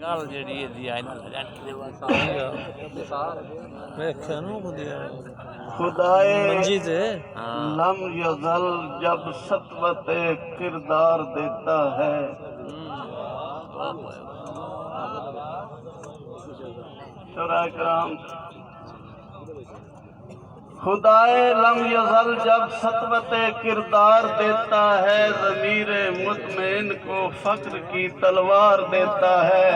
कल जेडी दिया इना जान के देखा नु दिया खुदाए मंजी से लम यजल जब सतवत किरदार देता है। शुराए कराम खुदाए लम यजल जब सतवत किरदार देता है, ज़मीर मुतमईन को फक्र की तलवार देता है।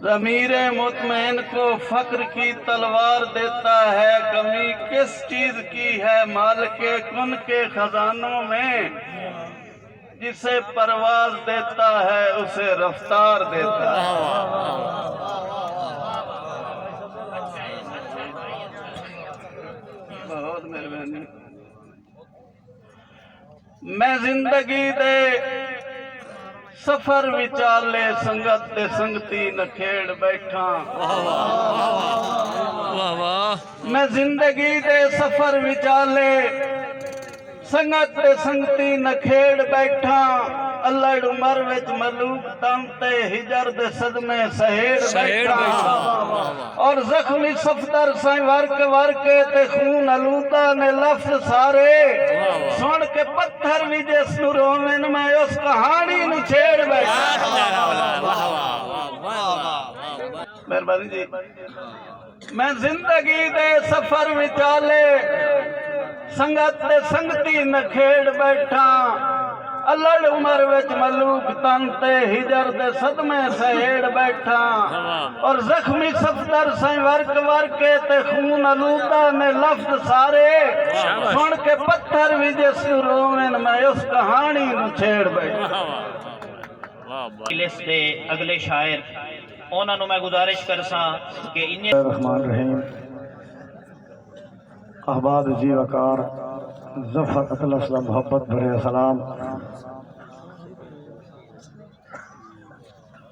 ज़मीर मुतमईन को फक्र की तलवार देता है। कमी किस चीज की है मालिके कुन के खजानों में, जिसे परवाज देता है उसे रफ्तार देता है। बहुत मेहरबानी। मैं जिंदगी दे सफर विचाले संगत ते संगती नखेड़ बैठा। वाह वाह। मैं जिंदगी दे सफर विचाले संगत ते संगती नखेड़ बैठा। अल्लड़ उमर विच मलूक तमते हिजर दे सदमे सहेड़ बैठा। और जख्मी सफदर साई वर्क वर्के ते खून अलूदा ने लफ्ज सारे सुन के पत्थर भी जिस रोवन में उस कहानी नु छेड़ बैठा। मेहरबानी जी। मैं जिंदगी दे सफर विचाले संगत ते संगती नखेड़ बैठा। अल्लड़ उमर विच मलूक तन ते हिजर दे सदमे सहेड़ बैठा। और जख्मी सफदर साई वर्क वर्के ते खून अलूदा ने लफ्ज सारे सुन के पत्थर भी जिस रोवन में उस कहानी नु छेड़ बैठा। लिस्ट दे अगले शायर उन्हां नु मैं गुजारिश करसा कि इन्ने रहमान रहीम अहबाब जी वकार ज़फ़र अतलस व मोहब्बत भरे सलाम।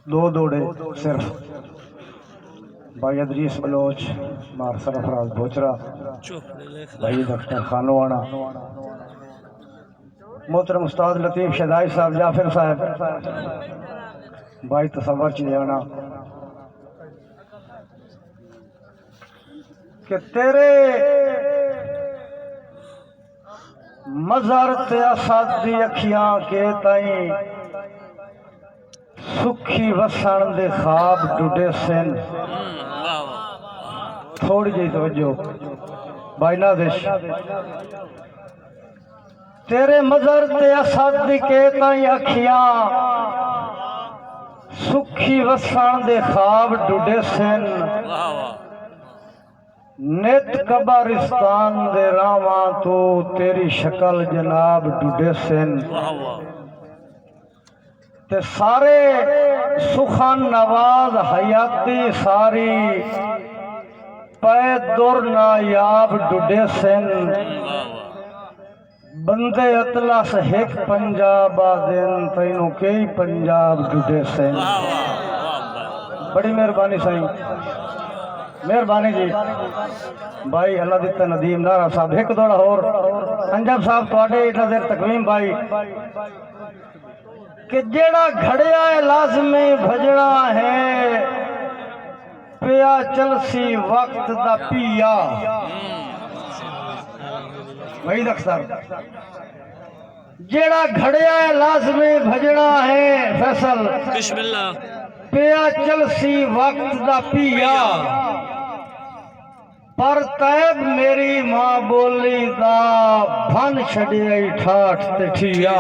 दो दौड़े सिर्फ भाई अदरीस बलोच, मार सरफराज बोचरा, भाई डॉक्टर खानोवाना, मोहतरम उस्ताद लतीफ़ शदाई साहब, जाफिर साहब, भाई तसव्वुर चिलियाना कि तेरे मज़र ते असद दी अखियां के ताई सुखी वसन दे ख्वाब डुडे सिन। थोड़ी जी तवज्जो भाई नादिश। तेरे मज़र ते असद दी के ताई अखियां सुखी वसन दे ख्वाब डुडे सिन। नित कब्रिस्तान दे रावां तो तेरी शक्ल जनाब डुडे सिन। ते सारे सुखन नवाज हयाती सारी पै दुर नायाब डुडे सिन। बंदे अतलस हिक पंजाब दिन तैनू कई पंजाब डुडे सिन। बड़ी मेहरबानी साईं, मेहरबानी जी। भाई अल्लाह दिता नदीम नारा साहब एक दौड़ा होर अंजब साहब थोड़े नजर तकवीम भाई कि जेड़ा घड़िया है लाजमी भजना है, पिया चलसी वक्त दा पिया। वही दख्तर जेड़ा घड़िया है लाजमी भजना है, फैसल बिस्मिल्लाह। पिया चलसी वक्त दा पिया। पर तैब मेरी मां बोली दा भन छड़िया ठाठ ते ठिया।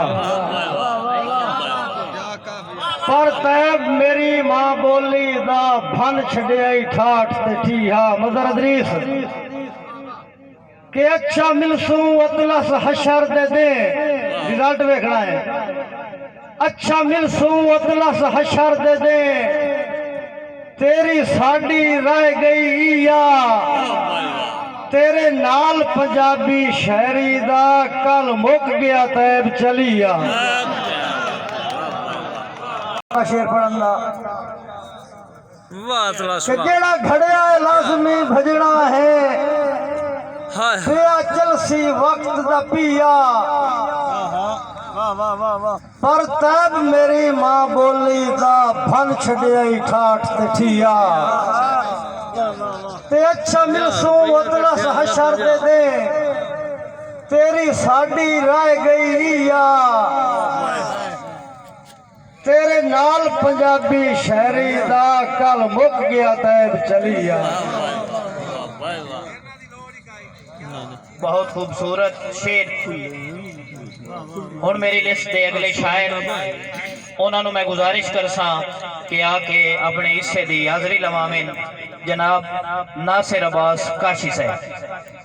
पर तैब मेरी मां बोली दा भन छड़िया ठाठ ते ठिया। मज़र अदरीस के अच्छा मिलसूं अतलस हशर दे रिजल्ट देखना है। अच्छा मिलसूं अतलस हशर दे तेरी साड़ी रह गई या। तेरे नाल पंजाबी शहरी दा कल मुक गया तैब चलिया। शेर पढ़ना जेड़ा घड़िया लाजमी भजना है, पिया चलसी वक्त दा पिया। पर तब मेरी मां बोली दा फन छड़िया ठाठ ते ठिया ते अच्छा मिलसू उतलस हशर दे तेरी साडी रह गई या तेरे नाल पंजाबी शहरी दा कल मुक गया तैब चलिया। बहुत खूबसूरत शेर। हुण मेरी लिस्ट दे अगले शायर उन्होंने मैं गुजारिश करसा कि आके अपने हिस्से की हाजरी लवावें जनाब नासिर अब्बास काशी साहब।